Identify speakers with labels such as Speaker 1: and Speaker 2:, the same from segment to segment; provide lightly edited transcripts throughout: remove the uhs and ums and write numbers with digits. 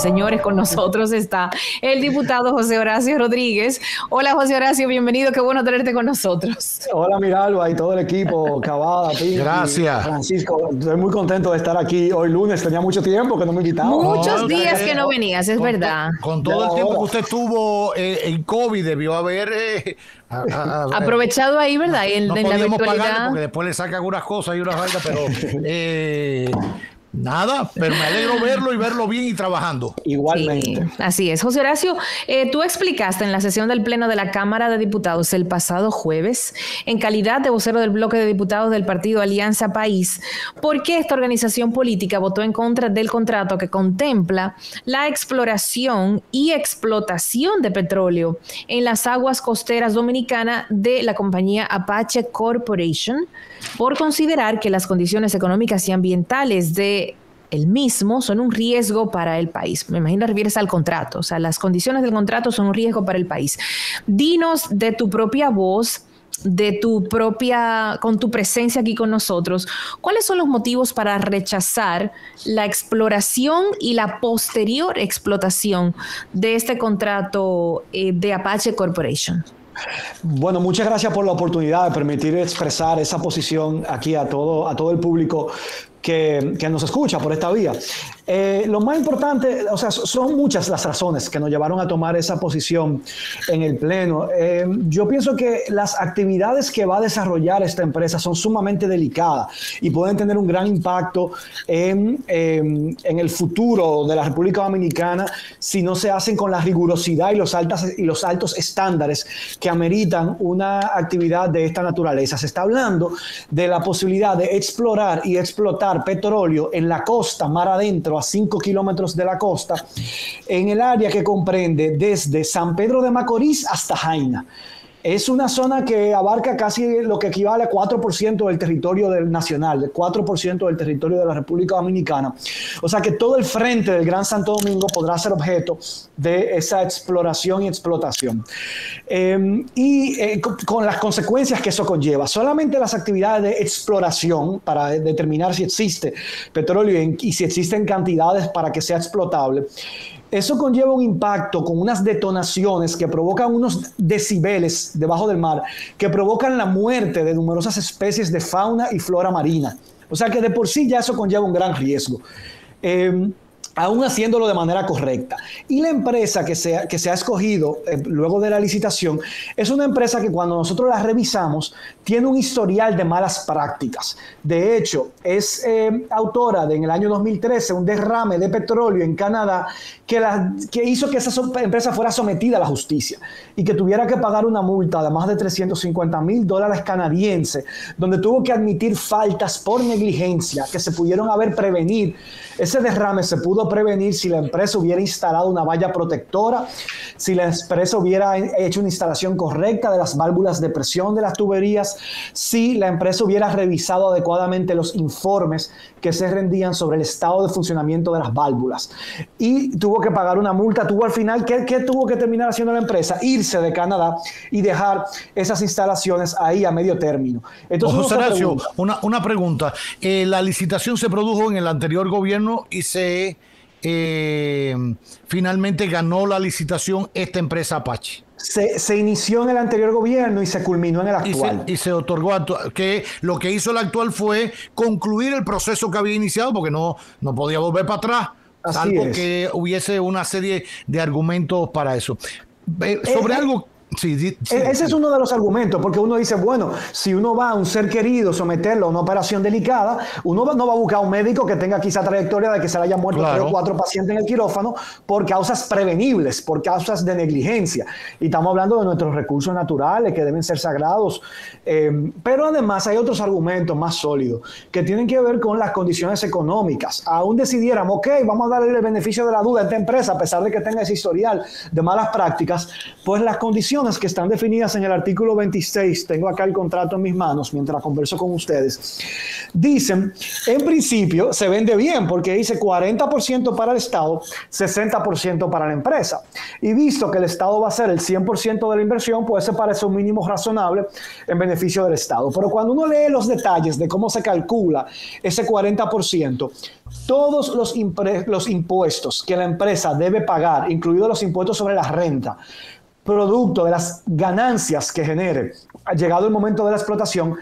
Speaker 1: señores, con nosotros está el diputado José Horacio Rodríguez. Hola, José Horacio, bienvenido, qué bueno tenerte con nosotros.
Speaker 2: Hola, Miralba y todo el equipo, Cavada, Pinky,
Speaker 3: gracias.
Speaker 2: Francisco, estoy muy contento de estar aquí hoy lunes, tenía mucho tiempo que no me invitaba.
Speaker 1: Muchos días que no venías, es verdad.
Speaker 3: Con todo el tiempo que usted estuvo en COVID, debió haber...
Speaker 1: aprovechado ahí, ¿verdad?
Speaker 3: No podíamos pagarle porque después le sacan unas cosas y unas vainas, pero nada, pero me alegro verlo y verlo bien y trabajando.
Speaker 2: Igualmente.
Speaker 1: Sí, así es. José Horacio, tú explicaste en la sesión del Pleno de la Cámara de Diputados el pasado jueves, en calidad de vocero del bloque de diputados del partido Alianza País, por qué esta organización política votó en contra del contrato que contempla la exploración y explotación de petróleo en las aguas costeras dominicanas de la compañía Apache Corporation, por considerar que las condiciones económicas y ambientales de el mismo son un riesgo para el país. Me imagino refieres al contrato, o sea, las condiciones del contrato son un riesgo para el país. Dinos de tu propia voz, con tu presencia aquí con nosotros, ¿cuáles son los motivos para rechazar la exploración y la posterior explotación de este contrato de Apache Corporation?
Speaker 2: Bueno, muchas gracias por la oportunidad de permitir expresar esa posición aquí a todo el público que nos escucha por esta vía. Lo más importante, o sea, son muchas las razones que nos llevaron a tomar esa posición en el Pleno. Yo pienso que las actividades que va a desarrollar esta empresa son sumamente delicadas y pueden tener un gran impacto en el futuro de la República Dominicana si no se hacen con la rigurosidad y los altos estándares que ameritan una actividad de esta naturaleza. Se está hablando de la posibilidad de explorar y explotar petróleo en la costa, mar adentro, a 5 kilómetros de la costa, en el área que comprende desde San Pedro de Macorís hasta Jaina. Es una zona que abarca casi lo que equivale a 4% del territorio nacional, del 4% del territorio de la República Dominicana. O sea que todo el frente del Gran Santo Domingo podrá ser objeto de esa exploración y explotación. Con las consecuencias que eso conlleva. Solamente las actividades de exploración para determinar si existe petróleo y si existen cantidades para que sea explotable. Eso conlleva un impacto con unas detonaciones que provocan unos decibeles debajo del mar, que provocan la muerte de numerosas especies de fauna y flora marina. O sea que de por sí ya eso conlleva un gran riesgo. Aún haciéndolo de manera correcta. Y la empresa que se ha escogido luego de la licitación es una empresa que cuando nosotros la revisamos tiene un historial de malas prácticas. De hecho, es autora en el año 2013 un derrame de petróleo en Canadá que hizo que esa empresa fuera sometida a la justicia y que tuviera que pagar una multa de más de $350,000 canadienses, donde tuvo que admitir faltas por negligencia que se pudieron haber prevenido. Ese derrame se pudo prevenir si la empresa hubiera instalado una valla protectora, si la empresa hubiera hecho una instalación correcta de las válvulas de presión de las tuberías, si la empresa hubiera revisado adecuadamente los informes que se rendían sobre el estado de funcionamiento de las válvulas. Y tuvo que pagar una multa. Tuvo al final, ¿qué tuvo que terminar haciendo la empresa? Irse de Canadá y dejar esas instalaciones ahí a medio término. Entonces,
Speaker 3: José Horacio, una pregunta. La licitación se produjo en el anterior gobierno y finalmente ganó la licitación esta empresa Apache.
Speaker 2: Se inició en el anterior gobierno y se culminó en el actual.
Speaker 3: Y se otorgó, que lo que hizo el actual fue concluir el proceso que había iniciado porque no podía volver para atrás, salvo que hubiese una serie de argumentos para eso. Sobre algo... Sí.
Speaker 2: Ese es uno de los argumentos, porque uno dice, bueno, si uno va a un ser querido someterlo a una operación delicada, uno no va a buscar a un médico que tenga quizá trayectoria de que se le haya muerto 3 o 4 pacientes en el quirófano por causas prevenibles, por causas de negligencia. Y estamos hablando de nuestros recursos naturales que deben ser sagrados. Pero además hay otros argumentos más sólidos que tienen que ver con las condiciones económicas. Aún decidiéramos, ok, vamos a darle el beneficio de la duda a esta empresa, a pesar de que tenga ese historial de malas prácticas, pues las condiciones que están definidas en el artículo 26, tengo acá el contrato en mis manos mientras converso con ustedes, dicen, en principio se vende bien porque dice 40% para el Estado, 60% para la empresa. Y visto que el Estado va a hacer el 100% de la inversión, pues se parece un mínimo razonable en beneficio del Estado. Pero cuando uno lee los detalles de cómo se calcula ese 40%, todos los impuestos que la empresa debe pagar, incluidos los impuestos sobre la renta, producto de las ganancias que genere, llegado el momento de la explotación,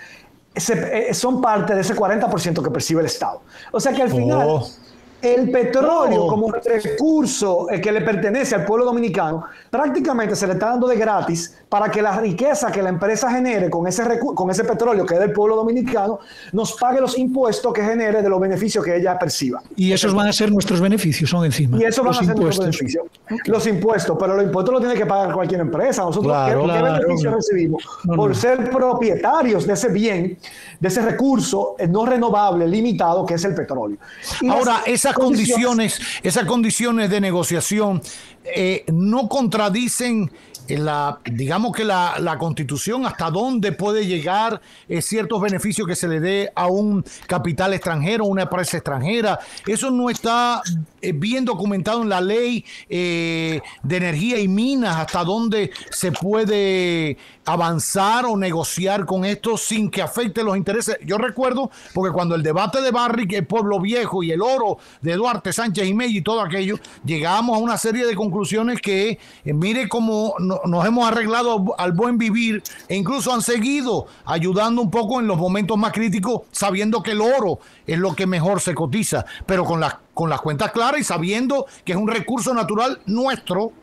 Speaker 2: son parte de ese 40% que percibe el Estado. O sea que al final, el petróleo como recurso que le pertenece al pueblo dominicano, prácticamente se le está dando de gratis para que la riqueza que la empresa genere con ese petróleo que es del pueblo dominicano, nos pague los impuestos que genere de los beneficios que ella perciba.
Speaker 4: Y esos van a ser nuestros beneficios, son encima.
Speaker 2: Y esos van a ser nuestros beneficios. Los impuestos, pero los impuestos los tiene que pagar cualquier empresa. Nosotros, ¿qué beneficios recibimos? Por ser propietarios de ese bien, de ese recurso no renovable, limitado, que es el petróleo.
Speaker 3: Y ahora, esas condiciones de negociación no contradicen digamos que la Constitución, hasta dónde puede llegar ciertos beneficios que se le dé a un capital extranjero, una empresa extranjera. Eso no está bien documentado en la ley de energía y minas, hasta dónde se puede avanzar o negociar con esto sin que afecte los intereses. Yo recuerdo, porque cuando el debate de Barrick, el Pueblo Viejo y el oro de Duarte, Sánchez y Mella y todo aquello, llegamos a una serie de conclusiones que mire cómo nos hemos arreglado al buen vivir, e incluso han seguido ayudando un poco en los momentos más críticos, sabiendo que el oro es lo que mejor se cotiza, pero con las cuentas claras y sabiendo que es un recurso natural nuestro.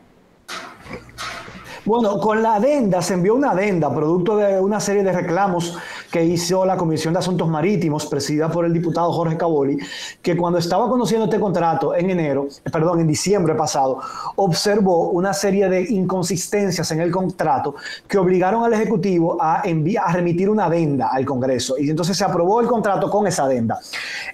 Speaker 2: Bueno, con la adenda, se envió una adenda producto de una serie de reclamos que hizo la Comisión de Asuntos Marítimos, presidida por el diputado Jorge Cavoli, que cuando estaba conociendo este contrato en diciembre pasado, observó una serie de inconsistencias en el contrato que obligaron al Ejecutivo a remitir una adenda al Congreso. Y entonces se aprobó el contrato con esa adenda.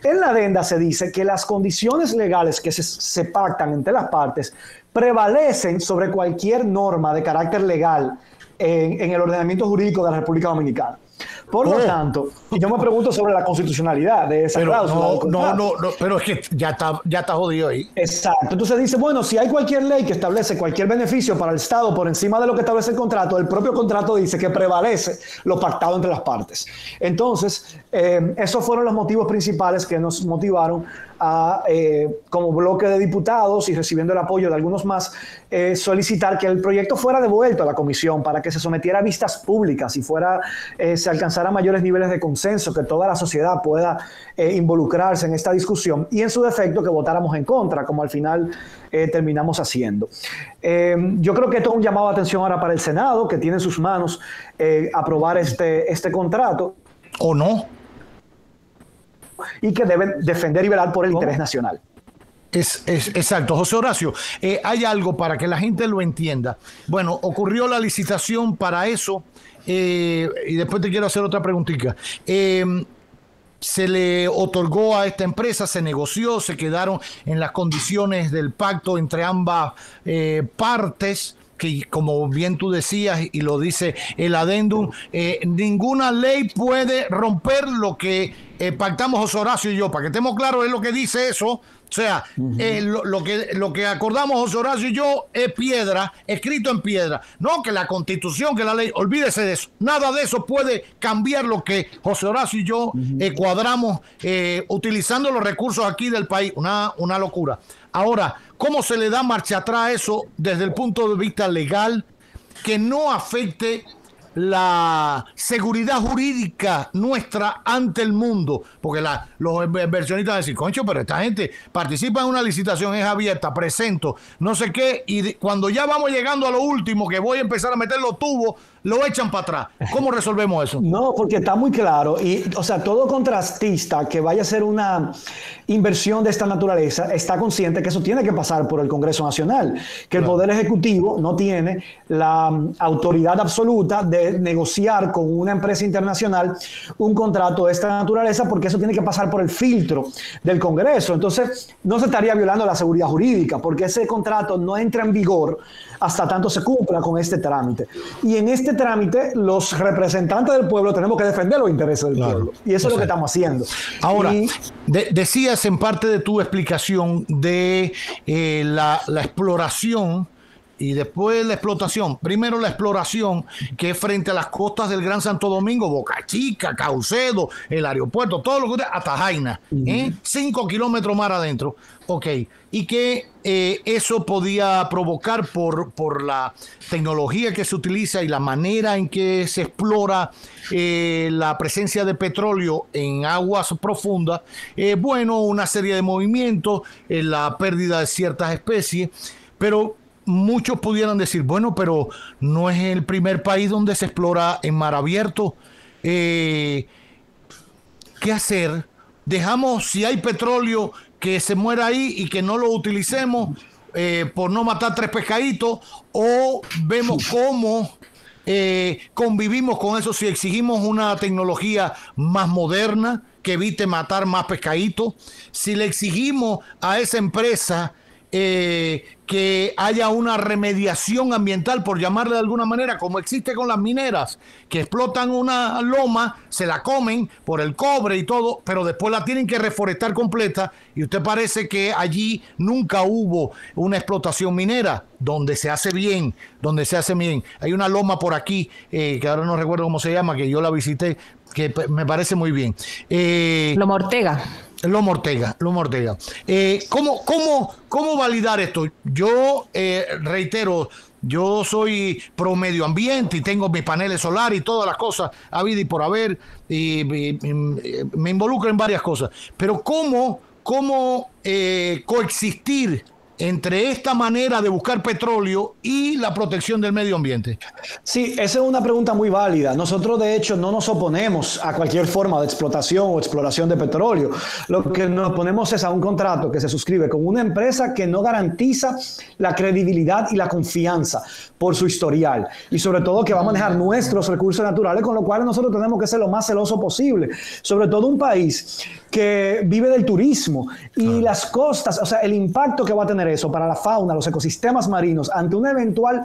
Speaker 2: En la adenda se dice que las condiciones legales que se pactan entre las partes prevalecen sobre cualquier norma de carácter legal en el ordenamiento jurídico de la República Dominicana. Por lo tanto, yo me pregunto sobre la constitucionalidad de esa cláusula.
Speaker 3: No, pero es que ya está jodido ahí.
Speaker 2: Exacto. Entonces dice, bueno, si hay cualquier ley que establece cualquier beneficio para el Estado por encima de lo que establece el contrato, el propio contrato dice que prevalece lo pactado entre las partes. Entonces, esos fueron los motivos principales que nos motivaron a, como bloque de diputados y recibiendo el apoyo de algunos más, solicitar que el proyecto fuera devuelto a la comisión para que se sometiera a vistas públicas y se alcanzara mayores niveles de consenso, que toda la sociedad pueda involucrarse en esta discusión y en su defecto que votáramos en contra, como al final terminamos haciendo. Yo creo que esto es un llamado de atención ahora para el Senado, que tiene en sus manos aprobar este contrato.
Speaker 3: ¿O no?
Speaker 2: Y que deben defender y velar por el interés nacional.
Speaker 3: Exacto. José Horacio, hay algo para que la gente lo entienda. Bueno, ocurrió la licitación para eso, y después te quiero hacer otra preguntita. Se le otorgó a esta empresa, se negoció, se quedaron en las condiciones del pacto entre ambas partes, que como bien tú decías y lo dice el adendum, ninguna ley puede romper lo que pactamos José Horacio y yo. Para que estemos claros, es lo que dice eso. O sea, lo que acordamos José Horacio y yo es piedra, escrito en piedra. No que la Constitución, que la ley, olvídese de eso. Nada de eso puede cambiar lo que José Horacio y yo cuadramos utilizando los recursos aquí del país. Una locura. Ahora, ¿cómo se le da marcha atrás a eso desde el punto de vista legal que no afecte la seguridad jurídica nuestra ante el mundo? Porque los inversionistas van a decir, concho, pero esta gente participa en una licitación, es abierta, presento, no sé qué, y cuando ya vamos llegando a lo último, que voy a empezar a meter los tubos, lo echan para atrás. ¿Cómo resolvemos eso?
Speaker 2: No, porque está muy claro. Y, o sea, todo contratista que vaya a hacer una inversión de esta naturaleza está consciente que eso tiene que pasar por el Congreso Nacional, que el Poder Ejecutivo no tiene la autoridad absoluta de negociar con una empresa internacional un contrato de esta naturaleza, porque eso tiene que pasar por el filtro del Congreso. Entonces, no se estaría violando la seguridad jurídica, porque ese contrato no entra en vigor hasta tanto se cumpla con este trámite. Y en este trámite, los representantes del pueblo tenemos que defender los intereses del pueblo. Y eso es lo que estamos haciendo.
Speaker 3: Ahora, decías en parte de tu explicación de la exploración y después la explotación. Primero la exploración, que es frente a las costas del Gran Santo Domingo, Boca Chica, Caucedo, el aeropuerto, todo lo que hasta Jaina, 5 kilómetros más adentro. Ok, y que eso podía provocar por la tecnología que se utiliza y la manera en que se explora la presencia de petróleo en aguas profundas, bueno, una serie de movimientos, la pérdida de ciertas especies, pero muchos pudieran decir, bueno, pero no es el primer país donde se explora en mar abierto. ¿Qué hacer? Dejamos, si hay petróleo, que se muera ahí y que no lo utilicemos por no matar 3 pescaditos, o vemos cómo convivimos con eso si exigimos una tecnología más moderna que evite matar más pescaditos, si le exigimos a esa empresa que haya una remediación ambiental, por llamarle de alguna manera, como existe con las mineras, que explotan una loma, se la comen por el cobre y todo, pero después la tienen que reforestar completa, y usted parece que allí nunca hubo una explotación minera, donde se hace bien, Hay una loma por aquí, que ahora no recuerdo cómo se llama, que yo la visité, que me parece muy bien.
Speaker 1: Loma Ortega.
Speaker 3: Loma Ortega. ¿Cómo validar esto? Yo reitero, yo soy pro medio ambiente y tengo mis paneles solares y todas las cosas habidas y por haber, y me involucro en varias cosas. Pero ¿cómo coexistir entre esta manera de buscar petróleo y la protección del medio ambiente?
Speaker 2: Sí, esa es una pregunta muy válida. Nosotros, de hecho, no nos oponemos a cualquier forma de explotación o exploración de petróleo. Lo que nos oponemos es a un contrato que se suscribe con una empresa que no garantiza la credibilidad y la confianza por su historial, y sobre todo que va a manejar nuestros recursos naturales, con lo cual nosotros tenemos que ser lo más celoso posible. Sobre todo un país que vive del turismo y las costas, o sea, el impacto que va a tener eso para la fauna, los ecosistemas marinos, ante un eventual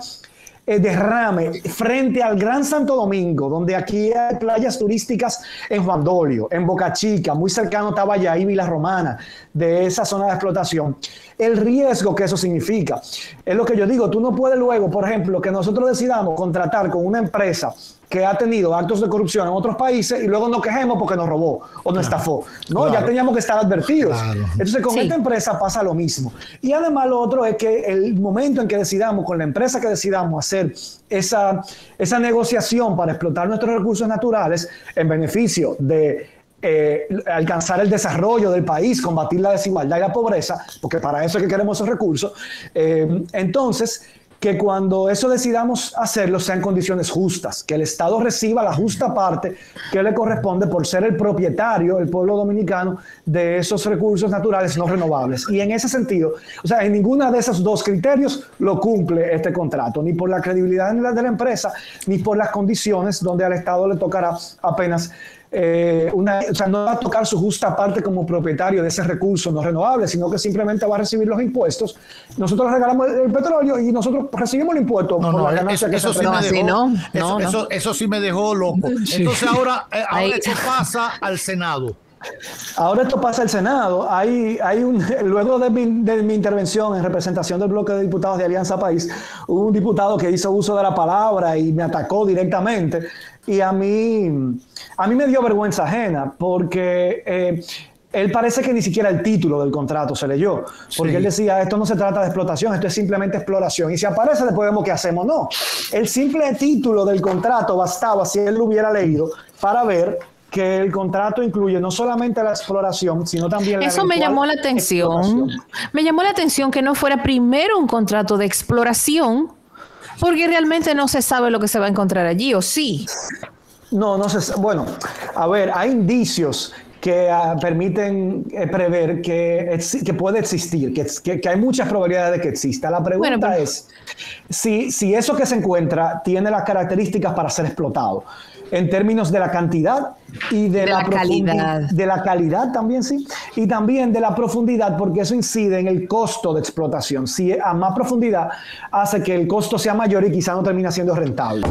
Speaker 2: derrame frente al Gran Santo Domingo, donde aquí hay playas turísticas en Juan Dolio, en Boca Chica, muy cercano a Tabaya y Vila Romana, de esa zona de explotación. El riesgo que eso significa, es lo que yo digo, tú no puedes luego, por ejemplo, que nosotros decidamos contratar con una empresa que ha tenido actos de corrupción en otros países y luego nos quejemos porque nos robó o nos estafó. No, ya teníamos que estar advertidos. Entonces, con esta empresa pasa lo mismo. Y además lo otro es que el momento en que decidamos, con la empresa que decidamos hacer esa negociación para explotar nuestros recursos naturales en beneficio de alcanzar el desarrollo del país, combatir la desigualdad y la pobreza, porque para eso es que queremos esos recursos, entonces que cuando eso decidamos hacerlo sea en condiciones justas, que el Estado reciba la justa parte que le corresponde por ser el propietario, el pueblo dominicano, de esos recursos naturales no renovables. Y en ese sentido, o sea, en ninguna de esos dos criterios lo cumple este contrato, ni por la credibilidad de la empresa, ni por las condiciones donde al Estado le tocará apenas o sea, no va a tocar su justa parte como propietario de ese recurso no renovable, sino que simplemente va a recibir los impuestos. Nosotros regalamos el petróleo y nosotros recibimos el impuesto por la ganancia que se
Speaker 3: eso sí me dejó loco. Entonces ahora esto pasa al Senado.
Speaker 2: Ahora esto pasa al Senado. Luego de mi intervención en representación del bloque de diputados de Alianza País, hubo un diputado que hizo uso de la palabra y me atacó directamente. Y a mí me dio vergüenza ajena, porque él parece que ni siquiera el título del contrato se leyó, porque él decía, esto no se trata de explotación, esto es simplemente exploración, y si aparece después vemos qué hacemos. No, el simple título del contrato bastaba, si él lo hubiera leído, para ver que el contrato incluye no solamente la exploración, sino también la
Speaker 1: Eso me llamó la atención. Me llamó la atención que no fuera primero un contrato de exploración, porque realmente no se sabe lo que se va a encontrar allí, ¿o sí?
Speaker 2: No se. Bueno, a ver, hay indicios que permiten prever que puede existir, que hay muchas probabilidades de que exista. La pregunta es si eso que se encuentra tiene las características para ser explotado, en términos de la cantidad y de la calidad. De la calidad también, sí. Y también de la profundidad, porque eso incide en el costo de explotación. Si a más profundidad hace que el costo sea mayor y quizá no termina siendo rentable.